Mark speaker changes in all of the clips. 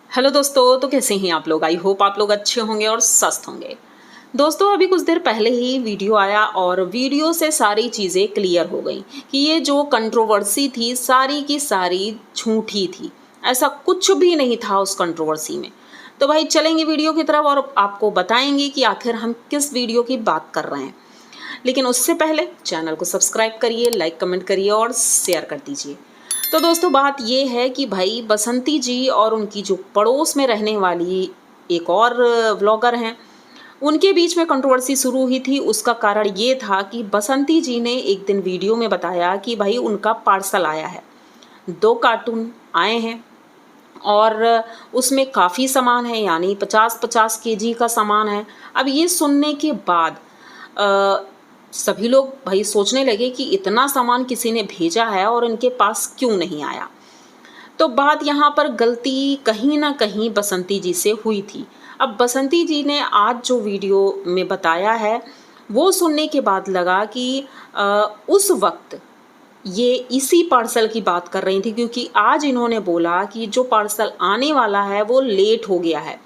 Speaker 1: Hello दोस्तों, तो कैसे हैं आप लोग। आई होप आप लोग अच्छे होंगे और स्वस्थ होंगे। दोस्तों, अभी कुछ देर पहले ही वीडियो आया और वीडियो से सारी चीज़ें क्लियर हो गई कि ये जो कंट्रोवर्सी थी सारी की सारी झूठी थी। ऐसा कुछ भी नहीं था उस कंट्रोवर्सी में। तो भाई चलेंगे वीडियो की तरफ और आपको बताएंगे कि आखिर हम किस वीडियो की बात कर रहे हैं। लेकिन उससे पहले चैनल को सब्सक्राइब करिए, लाइक कमेंट करिए और शेयर कर दीजिए। तो दोस्तों, बात ये है कि भाई बसंती जी और उनकी जो पड़ोस में रहने वाली एक और व्लॉगर हैं, उनके बीच में कंट्रोवर्सी शुरू हुई थी। उसका कारण ये था कि बसंती जी ने एक दिन वीडियो में बताया कि भाई उनका पार्सल आया है, 2 कार्टून आए हैं और उसमें काफ़ी सामान है, यानी 50-50 केजी का सामान है। अब ये सुनने के बाद सभी लोग भाई सोचने लगे कि इतना सामान किसी ने भेजा है और इनके पास क्यों नहीं आया। तो बात यहाँ पर गलती कहीं ना कहीं बसंती जी से हुई थी। अब बसंती जी ने आज जो वीडियो में बताया है वो सुनने के बाद लगा कि उस वक्त ये इसी पार्सल की बात कर रही थी, क्योंकि आज इन्होंने बोला कि जो पार्सल आने वाला है वो लेट हो गया है।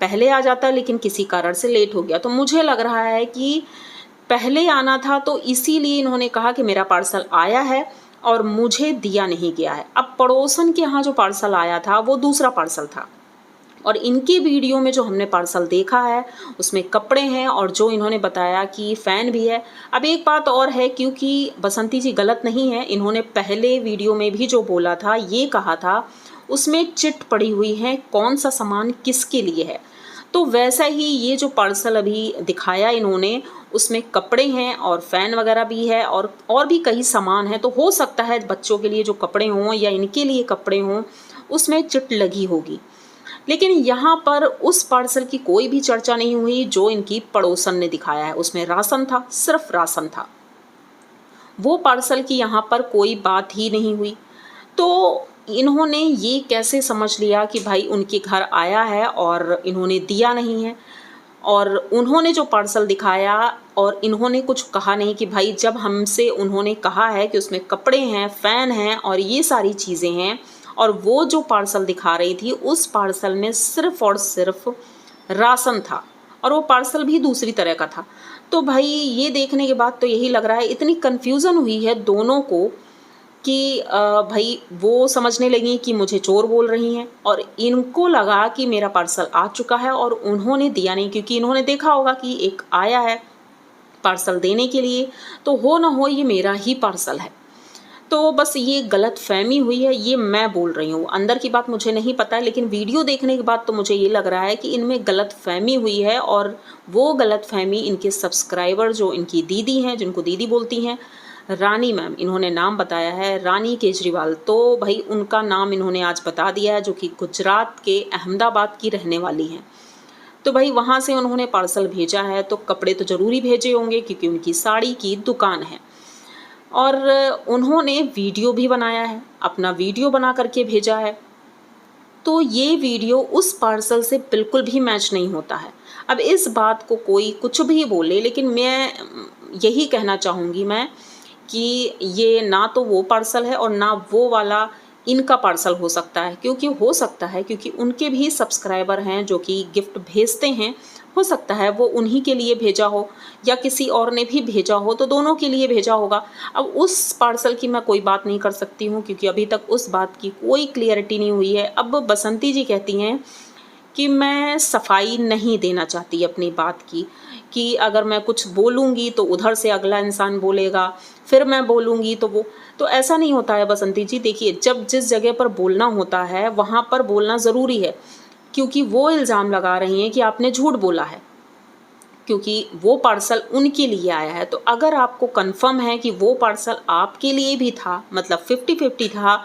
Speaker 1: पहले आ जाता लेकिन किसी कारण से लेट हो गया। तो मुझे लग रहा है कि पहले आना था, तो इसीलिए इन्होंने कहा कि मेरा पार्सल आया है और मुझे दिया नहीं गया है। अब पड़ोसन के यहाँ जो पार्सल आया था वो दूसरा पार्सल था और इनके वीडियो में जो हमने पार्सल देखा है उसमें कपड़े हैं और जो इन्होंने बताया कि फ़ैन भी है। अब एक बात और है, क्योंकि बसंती जी गलत नहीं है, इन्होंने पहले वीडियो में भी जो बोला था ये कहा था उसमें चिट पड़ी हुई है कौन सा सामान किसके लिए है। तो वैसा ही ये जो पार्सल अभी दिखाया इन्होंने उसमें कपड़े हैं और फ़ैन वगैरह भी है और भी कई सामान है। तो हो सकता है बच्चों के लिए जो कपड़े हों या इनके लिए कपड़े हों उसमें चिट लगी होगी। लेकिन यहाँ पर उस पार्सल की कोई भी चर्चा नहीं हुई जो इनकी पड़ोसन ने दिखाया है। उसमें राशन था, सिर्फ राशन था। वो पार्सल की यहाँ पर कोई बात ही नहीं हुई। तो इन्होंने ये कैसे समझ लिया कि भाई उनके घर आया है और इन्होंने दिया नहीं है। और उन्होंने जो पार्सल दिखाया और इन्होंने कुछ कहा नहीं कि भाई जब हमसे उन्होंने कहा है कि उसमें कपड़े हैं, फ़ैन हैं और ये सारी चीज़ें हैं, और वो जो पार्सल दिखा रही थी उस पार्सल में सिर्फ़ और सिर्फ राशन था और वो पार्सल भी दूसरी तरह का था। तो भाई ये देखने के बाद तो यही लग रहा है, इतनी कन्फ्यूज़न हुई है दोनों को कि भाई वो समझने लगी कि मुझे चोर बोल रही हैं और इनको लगा कि मेरा पार्सल आ चुका है और उन्होंने दिया नहीं, क्योंकि इन्होंने देखा होगा कि एक आया है पार्सल देने के लिए, तो हो ना हो ये मेरा ही पार्सल है। तो बस ये गलत फहमी हुई है, ये मैं बोल रही हूँ। अंदर की बात मुझे नहीं पता है, लेकिन वीडियो देखने के बाद तो मुझे ये लग रहा है कि इनमें गलत फहमी हुई है और वो गलत फहमी इनके सब्सक्राइबर जो इनकी दीदी हैं, जिनको दीदी बोलती हैं, रानी मैम, इन्होंने नाम बताया है रानी केजरीवाल। तो भाई उनका नाम इन्होंने आज बता दिया है, जो कि गुजरात के अहमदाबाद की रहने वाली हैं। तो भाई वहाँ से उन्होंने पार्सल भेजा है, तो कपड़े तो ज़रूरी भेजे होंगे क्योंकि उनकी साड़ी की दुकान है। और उन्होंने वीडियो भी बनाया है, अपना वीडियो बना करके भेजा है। तो ये वीडियो उस पार्सल से बिल्कुल भी मैच नहीं होता है। अब इस बात को कोई कुछ भी बोले, लेकिन मैं यही कहना चाहूँगी मैं कि ये ना तो वो पार्सल है और ना वो वाला इनका पार्सल हो सकता है, क्योंकि हो सकता है क्योंकि उनके भी सब्सक्राइबर हैं जो कि गिफ्ट भेजते हैं। हो सकता है वो उन्हीं के लिए भेजा हो या किसी और ने भी भेजा हो, तो दोनों के लिए भेजा होगा। अब उस पार्सल की मैं कोई बात नहीं कर सकती हूँ क्योंकि अभी तक उस बात की कोई क्लियरिटी नहीं हुई है। अब बसंती जी कहती हैं कि मैं सफाई नहीं देना चाहती अपनी बात की, कि अगर मैं कुछ बोलूँगी तो उधर से अगला इंसान बोलेगा, फिर मैं बोलूँगी तो वो, तो ऐसा नहीं होता है बसंती जी। देखिए, जब जिस जगह पर बोलना होता है वहाँ पर बोलना ज़रूरी है, क्योंकि वो इल्ज़ाम लगा रही हैं कि आपने झूठ बोला है, क्योंकि वो पार्सल उनके लिए आया है। तो अगर आपको कंफर्म है कि वो पार्सल आपके लिए भी था, मतलब 50-50 था,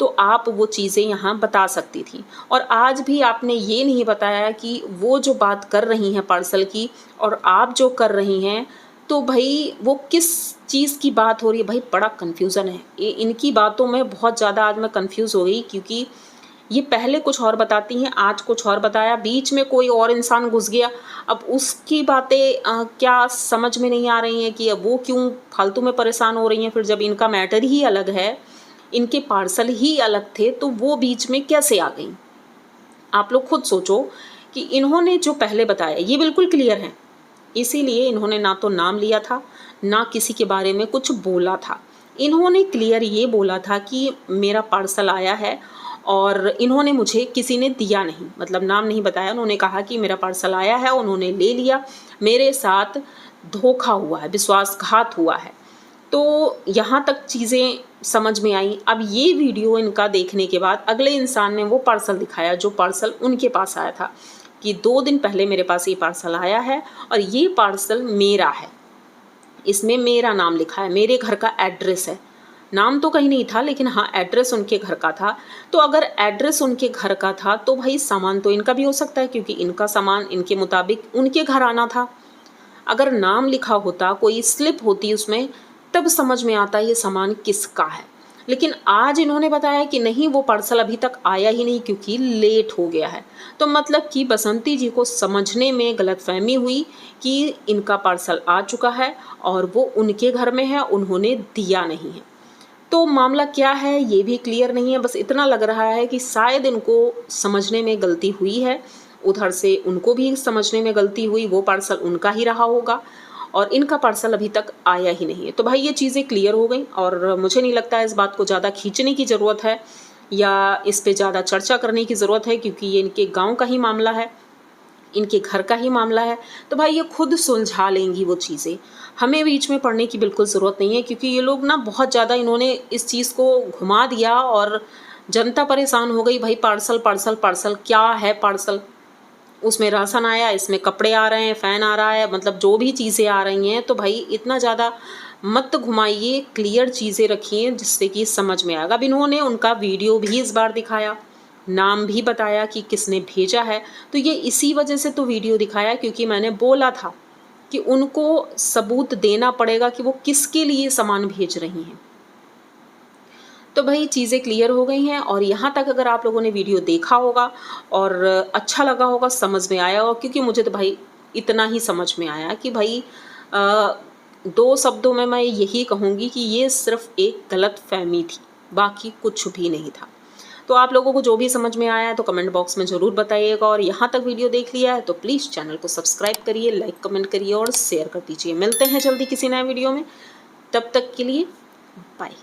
Speaker 1: तो आप वो चीज़ें यहाँ बता सकती थी। और आज भी आपने ये नहीं बताया कि वो जो बात कर रही हैं पार्सल की और आप जो कर रही हैं, तो भाई वो किस चीज़ की बात हो रही है। भाई बड़ा कन्फ्यूज़न है ये, इनकी बातों में बहुत ज़्यादा आज मैं कन्फ्यूज़ हो गई, क्योंकि ये पहले कुछ और बताती हैं, आज कुछ और बताया, बीच में कोई और इंसान घुस गया। अब उसकी बातें क्या समझ में नहीं आ रही हैं कि अब वो क्यों फालतू में परेशान हो रही हैं। फिर जब इनका मैटर ही अलग है, इनके पार्सल ही अलग थे, तो वो बीच में कैसे आ गई। आप लोग खुद सोचो कि इन्होंने जो पहले बताया ये बिल्कुल क्लियर है, इसीलिए इन्होंने ना तो नाम लिया था, ना किसी के बारे में कुछ बोला था। इन्होंने क्लियर ये बोला था कि मेरा पार्सल आया है और इन्होंने मुझे किसी ने दिया नहीं, मतलब नाम नहीं बताया। उन्होंने कहा कि मेरा पार्सल आया है, उन्होंने ले लिया, मेरे साथ धोखा हुआ है, विश्वासघात हुआ है। तो यहाँ तक चीज़ें समझ में आई। अब ये वीडियो इनका देखने के बाद अगले इंसान ने वो पार्सल दिखाया जो पार्सल उनके पास आया था, कि 2 दिन पहले मेरे पास ये पार्सल आया है और ये पार्सल मेरा है, इसमें मेरा नाम लिखा है, मेरे घर का एड्रेस है। नाम तो कहीं नहीं था, लेकिन हाँ एड्रेस उनके घर का था। तो अगर एड्रेस उनके घर का था तो भाई सामान तो इनका भी हो सकता है, क्योंकि इनका सामान इनके मुताबिक उनके घर आना था। अगर नाम लिखा होता, कोई स्लिप होती उसमें, तब समझ में आता ये सामान किसका है। लेकिन आज इन्होंने बताया कि नहीं, वो पार्सल अभी तक आया ही नहीं क्योंकि लेट हो गया है। तो मतलब कि बसंती जी को समझने में गलतफहमी हुई कि इनका पार्सल आ चुका है और वो उनके घर में है, उन्होंने दिया नहीं है। तो मामला क्या है ये भी क्लियर नहीं है। बस इतना लग रहा है कि शायद इनको समझने में गलती हुई है, उधर से उनको भी समझने में गलती हुई, वो पार्सल उनका ही रहा होगा और इनका पार्सल अभी तक आया ही नहीं है। तो भाई ये चीज़ें क्लियर हो गई और मुझे नहीं लगता है इस बात को ज़्यादा खींचने की ज़रूरत है या इस पे ज़्यादा चर्चा करने की ज़रूरत है, क्योंकि ये इनके गांव का ही मामला है, इनके घर का ही मामला है। तो भाई ये खुद सुलझा लेंगी वो चीज़ें, हमें बीच में पड़ने की बिल्कुल ज़रूरत नहीं है। क्योंकि ये लोग ना बहुत ज़्यादा इन्होंने इस चीज़ को घुमा दिया और जनता परेशान हो गई। भाई पार्सल पार्सल पार्सल, क्या है पार्सल? उसमें राशन आया, इसमें कपड़े आ रहे हैं, फ़ैन आ रहा है, मतलब जो भी चीज़ें आ रही हैं। तो भाई इतना ज़्यादा मत घुमाइए, क्लियर चीज़ें रखिए जिससे कि समझ में आएगा। अब इन्होंने उनका वीडियो भी इस बार दिखाया, नाम भी बताया कि किसने भेजा है। तो ये इसी वजह से तो वीडियो दिखाया, क्योंकि मैंने बोला था कि उनको सबूत देना पड़ेगा कि वो किसके लिए सामान भेज रही हैं। तो भाई चीज़ें क्लियर हो गई हैं। और यहाँ तक अगर आप लोगों ने वीडियो देखा होगा और अच्छा लगा होगा, समझ में आया होगा, क्योंकि मुझे तो भाई इतना ही समझ में आया कि भाई 2 शब्दों में मैं यही कहूँगी कि ये सिर्फ एक गलतफ़हमी थी, बाकी कुछ भी नहीं था। तो आप लोगों को जो भी समझ में आया है तो कमेंट बॉक्स में ज़रूर बताइएगा। और यहाँ तक वीडियो देख लिया है तो प्लीज़ चैनल को सब्सक्राइब करिए, लाइक कमेंट करिए और शेयर कर दीजिए। मिलते हैं जल्दी किसी नए वीडियो में, तब तक के लिए बाय।